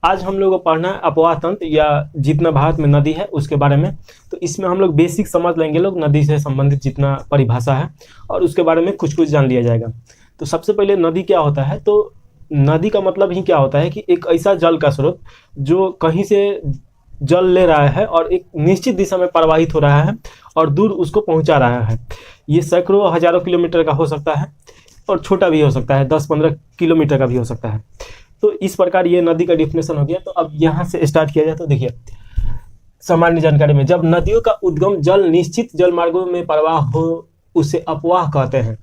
आज हम लोग को पढ़ना है अपवाह तंत्र या जितना भारत में नदी है उसके बारे में। तो इसमें हम लोग बेसिक समझ लेंगे लोग, नदी से संबंधित जितना परिभाषा है और उसके बारे में कुछ कुछ जान लिया जाएगा। तो सबसे पहले नदी क्या होता है, तो नदी का मतलब ही क्या होता है कि एक ऐसा जल का स्रोत जो कहीं से जल ले रहा है और एक निश्चित दिशा में प्रवाहित हो रहा है और दूर उसको पहुंचा रहा है। ये सैकड़ों हजारों किलोमीटर का हो सकता है और छोटा भी हो सकता है, 10-15 किलोमीटर का भी हो सकता है। तो इस प्रकार ये नदी का डिफिनेशन हो गया। तो अब यहाँ से स्टार्ट किया जाए तो देखिए, सामान्य जानकारी में जब नदियों का उद्गम जल निश्चित जल मार्गों में प्रवाह हो उसे अपवाह कहते हैं।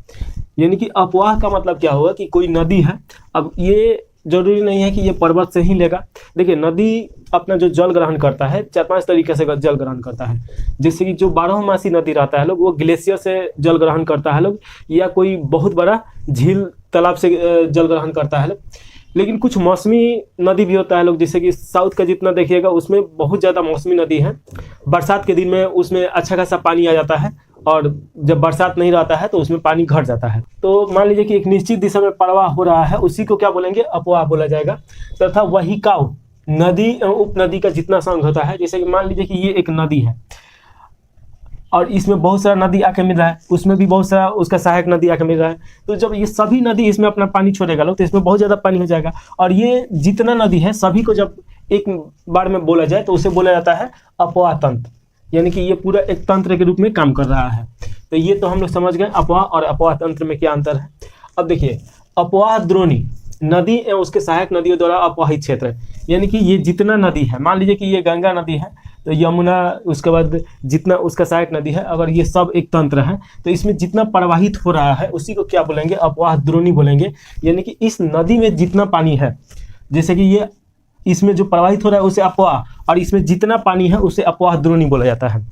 यानी कि अपवाह का मतलब क्या होगा कि कोई नदी है, अब ये जरूरी नहीं है कि ये पर्वत से ही लेगा। देखिए, नदी अपना जो जल ग्रहण करता है 4-5 तरीके से जल ग्रहण करता है। जैसे कि जो 12मासी नदी रहता है लोग, वो ग्लेशियर से जल ग्रहण करता है लोग, या कोई बहुत बड़ा झील तालाब से जल ग्रहण करता है लोग। लेकिन कुछ मौसमी नदी भी होता है लोग, जैसे कि साउथ का जितना देखिएगा उसमें बहुत ज़्यादा मौसमी नदी है। बरसात के दिन में उसमें अच्छा खासा पानी आ जाता है और जब बरसात नहीं रहता है तो उसमें पानी घट जाता है। तो मान लीजिए कि एक निश्चित दिशा में प्रवाह हो रहा है, उसी को क्या बोलेंगे, अपवाह बोला जाएगा। तथा वही काव नदी उप नदी का जितना संघ होता है, जैसे कि मान लीजिए कि ये एक नदी है और इसमें बहुत सारा नदी आके मिल रहा है, उसमें भी बहुत सारा उसका सहायक नदी आके मिल रहा है। तो जब ये सभी नदी इसमें अपना पानी छोड़ेगा लोग तो इसमें बहुत ज़्यादा पानी हो जाएगा। और ये जितना नदी है सभी को जब एक बार में बोला जाए तो उसे बोला जाता है अपवाह तंत्र। यानी कि ये पूरा एक तंत्र के रूप में काम कर रहा है। तो ये तो हम लोग समझ गए अपवाह और अपवाह तंत्र में क्या अंतर है। अब देखिए, अपवाह द्रोणी नदी एवं उसके सहायक नदियों द्वारा अपवाहित क्षेत्र, यानी कि ये जितना नदी है, मान लीजिए कि ये गंगा नदी है तो यमुना, उसके बाद जितना उसका सहायक नदी है, अगर ये सब एक तंत्र है तो इसमें जितना प्रवाहित हो रहा है उसी को क्या बोलेंगे, अपवाह द्रोणी बोलेंगे। यानी कि इस नदी में जितना पानी है, जैसे कि ये इसमें जो प्रवाहित हो रहा है उसे अपवाह, और इसमें जितना पानी है उसे अपवाह द्रोणी बोला जाता है।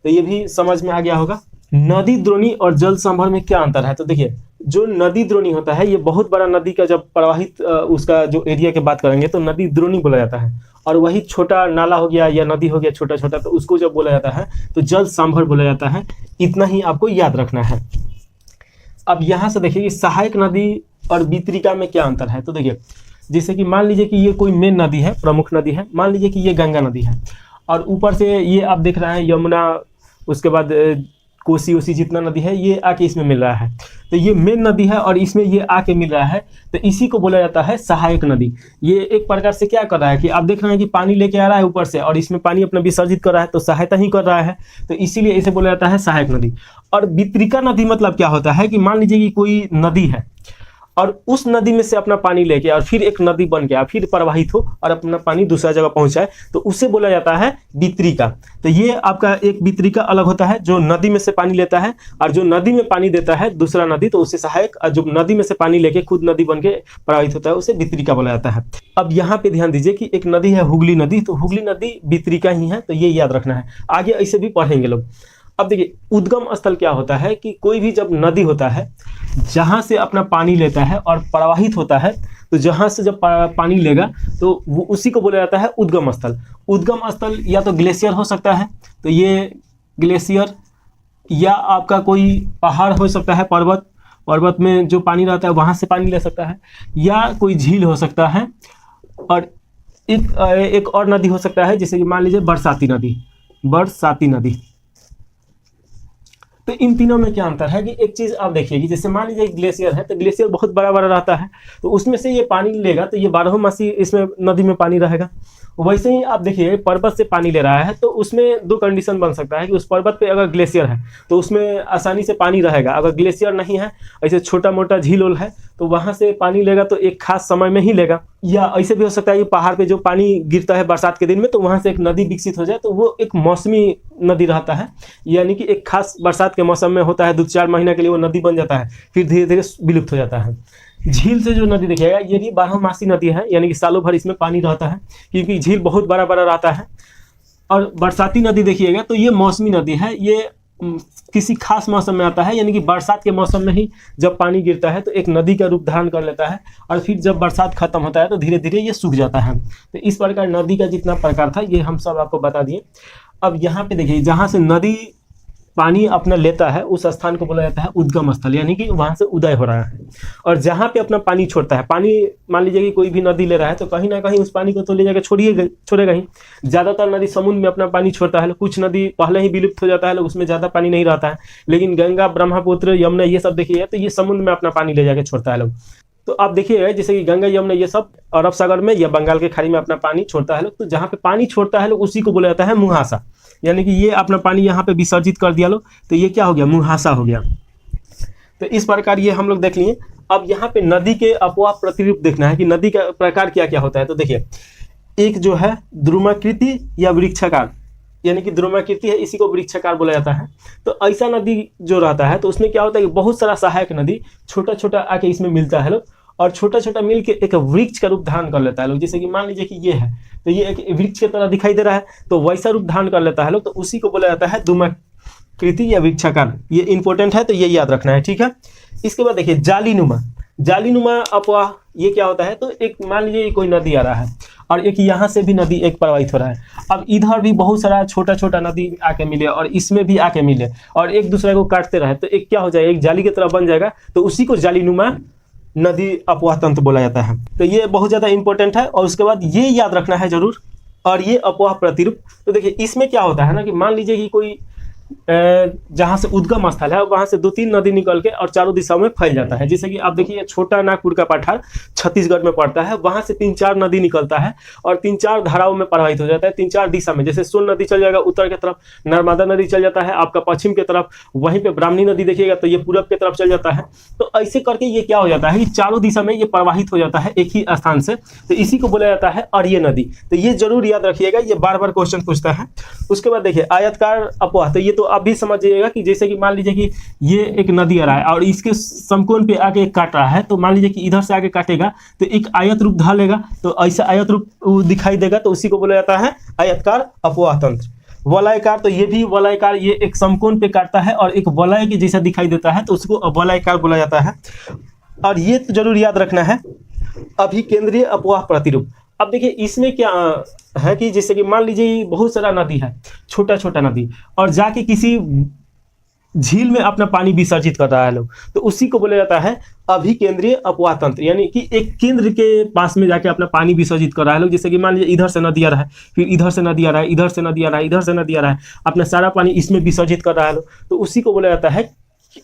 तो ये भी समझ में आ गया होगा। नदी द्रोणी और जल संभर में क्या अंतर है, तो देखिए, जो नदी द्रोणी होता है ये बहुत बड़ा नदी का जब प्रवाहित उसका जो एरिया की बात करेंगे तो नदी द्रोणी बोला जाता है। और वही छोटा नाला हो गया या नदी हो गया छोटा छोटा, तो उसको जब बोला जाता है तो जल संभर बोला जाता है। इतना ही आपको याद रखना है। अब यहाँ से देखिए कि सहायक नदी और वितरिका में क्या अंतर है। तो देखिए, जैसे कि मान लीजिए कि ये कोई मेन नदी है, प्रमुख नदी है, मान लीजिए कि ये गंगा नदी है और ऊपर से ये आप देख रहे हैं यमुना, उसके बाद कोसी उसी जितना नदी है ये आके इसमें मिल रहा है। तो ये मेन नदी है और इसमें ये आके मिल रहा है, तो इसी को बोला जाता है सहायक नदी। ये एक प्रकार से क्या कर रहा है कि आप देख रहे हैं कि पानी लेके आ रहा है ऊपर से और इसमें पानी अपना विसर्जित कर रहा है, तो सहायता ही कर रहा है, तो इसीलिए इसे बोला जाता है सहायक नदी। और वितरिका नदी मतलब क्या होता है कि मान लीजिए कि कोई नदी है और उस नदी में से अपना पानी लेके और फिर एक नदी बन गया, फिर प्रवाहित हो और अपना पानी दूसरा जगह पहुंचाए, तो उसे बोला जाता है वितरिका। तो ये आपका एक वितरिका अलग होता है जो नदी में से पानी लेता है, और जो नदी में पानी देता है दूसरा नदी तो उसे सहायक, और जो नदी में से पानी लेके खुद नदी बन के प्रवाहित होता है उसे वितरिका बोला जाता है। अब यहाँ पे ध्यान दीजिए कि एक नदी है हुगली नदी, तो हुगली नदी वितरिका ही है, तो ये याद रखना है। आगे ऐसे भी पढ़ेंगे लोग। अब देखिए, उद्गम स्थल क्या होता है कि कोई भी जब नदी होता है जहाँ से अपना पानी लेता है और प्रवाहित होता है, तो जहाँ से जब पानी लेगा तो वो उसी को बोला जाता है उद्गम स्थल। उद्गम स्थल या तो ग्लेशियर हो सकता है, तो ये ग्लेशियर, या आपका कोई पहाड़ हो सकता है, पर्वत में जो पानी रहता है वहाँ से पानी ले सकता है, या कोई झील हो सकता है, और एक और नदी हो सकता है जैसे कि मान लीजिए बरसाती नदी। तो इन तीनों में क्या अंतर है कि एक चीज़ आप देखिए कि जैसे मान लीजिए ग्लेशियर है, तो ग्लेशियर बहुत बड़ा बड़ा रहता है, तो उसमें से ये पानी लेगा तो ये 12मासी इसमें नदी में पानी रहेगा। वैसे ही आप देखिए पर्वत से पानी ले रहा है तो उसमें दो कंडीशन बन सकता है कि उस पर्वत पे अगर ग्लेशियर है तो उसमें आसानी से पानी रहेगा, अगर ग्लेशियर नहीं है, ऐसे छोटा मोटा झील उल है, तो वहाँ से पानी लेगा तो एक खास समय में ही लेगा। या ऐसे भी हो सकता है कि पहाड़ पे जो पानी गिरता है बरसात के दिन में तो वहाँ से एक नदी विकसित हो जाए, तो वो एक मौसमी नदी रहता है, यानी कि एक खास बरसात के मौसम में होता है, 2-4 महीना के लिए वो नदी बन जाता है, फिर धीरे धीरे विलुप्त हो जाता है। झील से जो नदी देखिएगा ये भी 12मासी नदी है, यानी कि सालों भर इसमें पानी रहता है क्योंकि झील बहुत बड़ा बड़ा रहता है। और बरसाती नदी देखिएगा तो ये मौसमी नदी है, ये किसी खास मौसम में आता है, यानी कि बरसात के मौसम में ही जब पानी गिरता है तो एक नदी का रूप धारण कर लेता है, और फिर जब बरसात खत्म होता है तो धीरे धीरे ये सूख जाता है। तो इस प्रकार नदी का जितना प्रकार था ये हम सब आपको बता दिए। अब यहाँ पे देखिए, जहाँ से नदी पानी अपना लेता है उस स्थान को बोला जाता है उद्गम स्थल, यानी कि वहाँ से उदय हो रहा है। और जहाँ पे अपना पानी छोड़ता है, पानी मान लीजिए कि कोई भी नदी ले रहा है तो कहीं ना कहीं उस पानी को तो ले जाकर छोड़ेगा ही। ज़्यादातर नदी समुद्र में अपना पानी छोड़ता है, कुछ नदी पहले ही विलुप्त हो जाता है, उसमें ज़्यादा पानी नहीं रहता है। लेकिन गंगा, ब्रह्मपुत्र, यमुना ये सब देखिए तो ये समुद्र में अपना पानी ले जाकर छोड़ता है लोग। तो आप देखिएगा जैसे कि गंगा, यमुना ये सब अरब सागर में या बंगाल के खाड़ी में अपना पानी छोड़ता है लोग। तो जहाँ पे पानी छोड़ता है लोग उसी को बोला जाता है मुहासा, यानी कि ये अपना पानी यहाँ पे विसर्जित कर दिया लोग तो ये क्या हो गया, मुहासा हो गया। तो इस प्रकार ये हम लोग देख लिए। अब यहाँ पे नदी के अपवाह प्रतिरूप देखना है कि नदी का प्रकार क्या क्या होता है। तो देखिए एक जो है द्रुमाकृति या वृक्षाकार, यानी कि द्रुमाकृति है, इसी को वृक्षाकार बोला जाता है। तो ऐसा नदी जो रहता है तो उसमें क्या होता है कि बहुत सारा सहायक नदी छोटा छोटा आके इसमें मिलता है लोग, और छोटा छोटा मिल के एक वृक्ष का रूप धारण कर लेता है लोग। जैसे कि मान लीजिए कि ये है तो ये एक वृक्ष की तरह दिखाई दे रहा है, तो वैसा रूप धारण कर लेता है लोग, तो उसी को बोला जाता है द्रुमाकृति या वृक्षाकार। ये इंपॉर्टेंट है तो ये याद रखना है, ठीक है। इसके बाद देखिए जालीनुमा। जालीनुमा अपवाह ये क्या होता है, तो एक मान लीजिए कोई नदी आ रहा है और एक यहाँ से भी नदी एक प्रवाहित हो रहा है। अब इधर भी बहुत सारा छोटा छोटा नदी आके मिले और इसमें भी आके मिले और एक दूसरे को काटते रहे, तो एक क्या हो जाएगा, एक जाली की तरह बन जाएगा, तो उसी को जालीनुमा नदी अपवाह तंत्र बोला जाता है। तो ये बहुत ज़्यादा इंपॉर्टेंट है। और उसके बाद ये याद रखना है जरूर, और ये अपवाह प्रतिरूप। तो देखिए इसमें क्या होता है ना कि मान लीजिए कि कोई जहाँ से उद्गम स्थल है वहाँ से 2-3 नदी निकल के और चारों दिशाओं में फैल जाता है। जैसे कि आप देखिए छोटा नागपुर का पठार छत्तीसगढ़ में पड़ता है, वहाँ से 3-4 नदी निकलता है और 3-4 धाराओं में प्रवाहित हो जाता है, 3-4 दिशा में। जैसे सोन नदी चल जाएगा उत्तर की तरफ, नर्मदा नदी चल जाता है आपका पश्चिम की तरफ, वहीं पे ब्राह्मणी नदी देखिएगा तो ये पूरब की तरफ चल जाता है। तो ऐसे करके ये क्या हो जाता है कि चारों दिशा में ये प्रवाहित हो जाता है एक ही स्थान से, तो इसी को बोला जाता है अर्य नदी। तो ये जरूर याद रखिएगा, ये बार बार क्वेश्चन पूछता है। उसके बाद देखिए आयतकार अपवाह, तो ये तो आप भी समझ जाइएगा कि जैसे कि मान लीजिए कि ये एक नदी आ रहा है और इसके समकोण पे आके काट रहा है, तो मान लीजिए कि इधर से आगे काटेगा तो एक आयत रूप धर लेगा, तो ऐसा आयत रूप दिखाई देगा, तो उसी को बोला जाता है आयतकार अपवाह तंत्र। वलयकार, तो ये भी वलयकार, ये एक समकोण पे काटता है और एक वलय के जैसा दिखाई देता है, तो उसको वलयकार बोला जाता है। और ये तो जरूर याद रखना है अभिकेंद्रीय अपवाह प्रतिरूप। अब देखिए इसमें क्या है कि जैसे कि मान लीजिए बहुत सारा नदी है, छोटा छोटा नदी, और जाके किसी झील में अपना पानी विसर्जित कर रहा है लोग, तो उसी को बोला जाता है अभिकेंद्रीय अपवाह तंत्र, यानी कि एक केंद्र के पास में जाके अपना पानी विसर्जित कर रहा है लोग। जैसे कि मान लीजिए इधर से नदी आ रहा है, फिर इधर से नदी आ रहा है, इधर से नदी आ रहा है, इधर से नदी आ रहा है, अपना सारा पानी इसमें विसर्जित कर रहा है लोग, तो उसी को बोला जाता है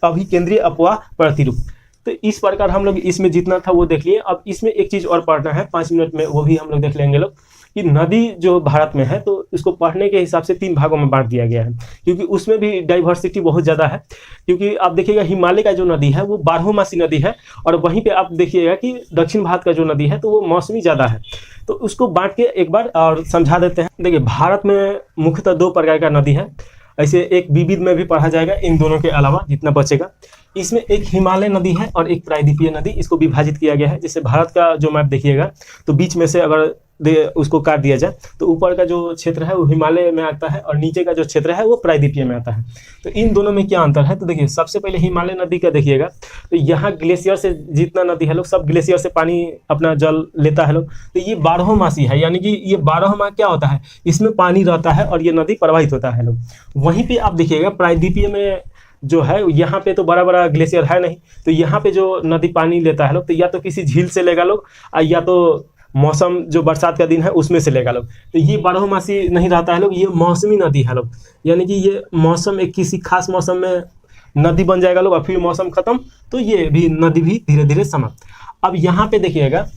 अभिकेंद्रीय अपवाह प्रतिरूप। तो इस प्रकार हम लोग इसमें जितना था वो देख लिए। अब इसमें एक चीज़ और पढ़ना है 5 मिनट में, वो भी हम लोग देख लेंगे लोग कि नदी जो भारत में है तो इसको पढ़ने के हिसाब से 3 भागों में बांट दिया गया है, क्योंकि उसमें भी डाइवर्सिटी बहुत ज़्यादा है। क्योंकि आप देखिएगा हिमालय का जो नदी है वो 12मासी नदी है, और वहीं पे आप देखिएगा कि दक्षिण भारत का जो नदी है तो वो मौसमी ज़्यादा है। तो उसको बांट के एक बार और समझा देते हैं। देखिए भारत में मुख्यतः 2 प्रकार का नदी है, ऐसे एक विविध में भी पढ़ा जाएगा इन दोनों के अलावा जितना बचेगा। इसमें एक हिमालय नदी है और एक प्रायद्वीपीय नदी, इसको विभाजित किया गया है। जैसे भारत का जो मैप देखिएगा तो बीच में से अगर उसको काट दिया जाए तो ऊपर का जो क्षेत्र है वो हिमालय में आता है और नीचे का जो क्षेत्र है वो प्रायद्वीपीय में आता है। तो इन दोनों में क्या अंतर है, तो देखिए सबसे पहले हिमालय नदी का देखिएगा तो यहाँ ग्लेशियर से जितना नदी है लोग सब ग्लेशियर से पानी अपना जल लेता है लोग। तो ये 12मासी है, यानी कि ये 12 माह क्या होता है, इसमें पानी रहता है और ये नदी प्रवाहित होता है लोग। वहीं पे आप देखिएगा प्रायद्वीपीय में जो है यहाँ पे तो बड़ा बड़ा ग्लेशियर है नहीं, तो यहाँ पे जो नदी पानी लेता है लोग तो या तो किसी झील से लेगा लोग या तो मौसम जो बरसात का दिन है उसमें से लेगा लोग। तो ये 12मासी नहीं रहता है लोग, ये मौसमी नदी है लोग, यानी कि ये मौसम एक किसी खास मौसम में नदी बन जाएगा लोग और फिर मौसम खत्म तो ये भी नदी भी धीरे धीरे समाप्त। अब यहाँ पे देखिएगा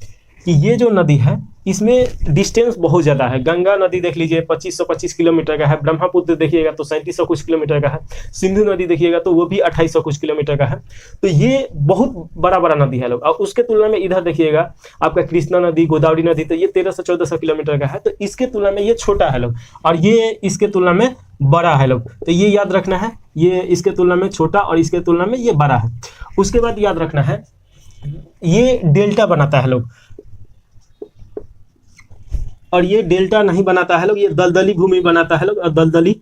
कि ये जो नदी है इसमें डिस्टेंस बहुत ज़्यादा है। गंगा नदी देख लीजिए 2525 किलोमीटर का है, ब्रह्मपुत्र देखिएगा तो 3700 कुछ किलोमीटर का है, सिंधु नदी देखिएगा तो वो भी 2800 कुछ किलोमीटर का है। तो ये बहुत बड़ा बड़ा नदी है लोग। और उसके तुलना में इधर देखिएगा आपका कृष्णा नदी, गोदावरी नदी, तो ये 1300-1400 किलोमीटर का है। तो इसके तुलना में ये छोटा है लोग और ये इसके तुलना में बड़ा है लोग। तो ये याद रखना है, ये इसके तुलना में छोटा और इसके तुलना में ये बड़ा है। उसके बाद याद रखना है ये डेल्टा बनाता है लोग, और ये डेल्टा नहीं बनाता है लोग, ये दलदली भूमि बनाता है लोग। और दलदली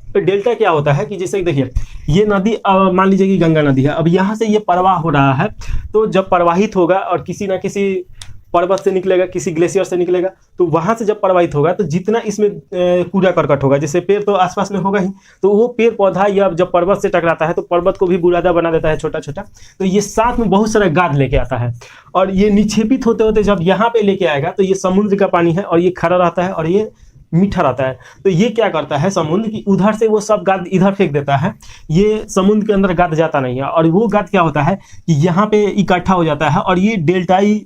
तो डेल्टा क्या होता है कि जैसे देखिए ये नदी मान लीजिए कि गंगा नदी है, अब यहाँ से ये प्रवाह हो रहा है, तो जब प्रवाहित होगा और किसी ना किसी पर्वत से निकलेगा, किसी ग्लेशियर से निकलेगा, तो वहां से जब प्रवाहित होगा तो जितना इसमें कूड़ा करकट होगा, जैसे पेड़ तो आसपास में होगा ही, तो वो पेड़ पौधा या जब पर्वत से टकराता है तो पर्वत को भी बुरादा बना देता है छोटा छोटा, तो ये साथ में बहुत सारा गाद लेके आता है और ये निक्षेपित होते होते जब यहाँ पे लेके आएगा तो ये समुद्र का पानी है और ये खारा रहता है और ये मीठा रहता है। तो ये क्या करता है समुद्र की, उधर से वो सब गाद इधर फेंक देता है, ये समुद्र के अंदर गाद जाता नहीं है और वो गाद क्या होता है कि यहाँ पे इकट्ठा हो जाता है और ये डेल्टाई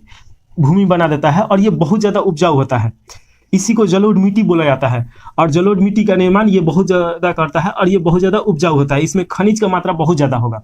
भूमि बना देता है और ये बहुत ज़्यादा उपजाऊ होता है। इसी को जलोढ़ मिट्टी बोला जाता है और जलोढ़ मिट्टी का निर्माण ये बहुत ज़्यादा करता है और ये बहुत ज़्यादा उपजाऊ होता है, इसमें खनिज का मात्रा बहुत ज़्यादा होगा।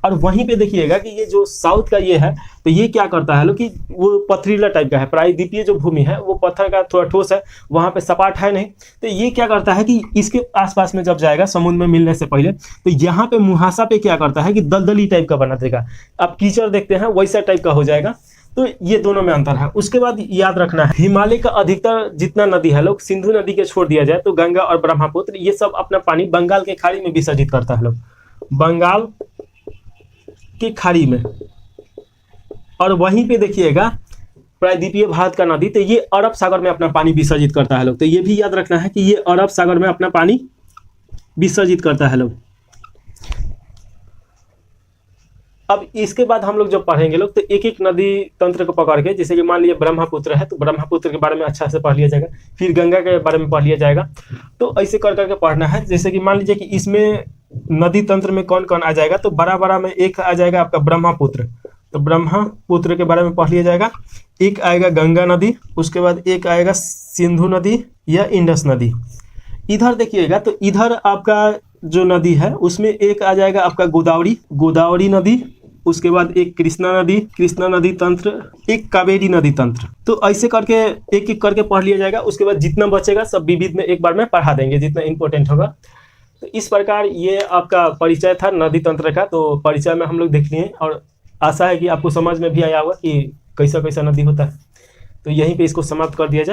और वहीं पे देखिएगा कि ये जो साउथ का ये है, तो ये क्या करता है लोग कि वो पथरीला टाइप का है, प्रायद्वीपीय जो भूमि है वो पत्थर का थोड़ा ठोस है, वहाँ पे सपाट है नहीं, तो ये क्या करता है कि इसके आसपास में जब जाएगा समुद्र में मिलने से पहले, तो यहाँ पे मुहासा पे क्या करता है कि दलदली टाइप का बना देगा, आप कीचड़ देखते हैं वैसा टाइप का हो जाएगा। तो ये दोनों में अंतर है। उसके बाद याद रखना है हिमालय का अधिकतर जितना नदी है लोग, सिंधु नदी के छोड़ दिया जाए तो गंगा और ब्रह्मपुत्र ये सब अपना पानी बंगाल के खाड़ी में विसर्जित करता है लोग, बंगाल की खाड़ी में। और वहीं पे देखिएगा प्रायद्वीपीय भारत का नदी, तो ये अरब सागर में अपना पानी विसर्जित करता है लोग, तो ये भी याद रखना है कि ये अरब सागर में अपना पानी विसर्जित करता है लोग। अब इसके बाद हम लोग जब पढ़ेंगे लोग तो एक एक नदी तंत्र को पकड़ के, जैसे कि मान लीजिए ब्रह्मपुत्र है तो ब्रह्मपुत्र के बारे में अच्छा से पढ़ लिया जाएगा, फिर गंगा के बारे में पढ़ लिया जाएगा, तो ऐसे कर करके पढ़ना है। जैसे कि मान लीजिए कि इसमें नदी तंत्र में कौन कौन आ जाएगा, तो बड़ा बड़ा में एक आ जाएगा आपका ब्रह्मपुत्र, तो ब्रह्मपुत्र के बारे में पढ़ लिया जाएगा। एक आएगा गंगा नदी, उसके बाद एक आएगा सिंधु नदी या इंडस नदी। इधर देखिएगा तो इधर आपका जो नदी है उसमें एक आ जाएगा आपका गोदावरी नदी, उसके बाद एक कृष्णा नदी तंत्र, एक कावेरी नदी तंत्र। तो ऐसे करके एक एक करके पढ़ लिया जाएगा। उसके बाद जितना बचेगा सब विविध में एक बार में पढ़ा देंगे जितना इंपॉर्टेंट होगा। तो इस प्रकार ये आपका परिचय था नदी तंत्र का, तो परिचय में हम लोग देख लिए और आशा है कि आपको समझ में भी आया होगा कि कैसा कैसा नदी होता है। तो यहीं पे इसको समाप्त कर दिया जाए।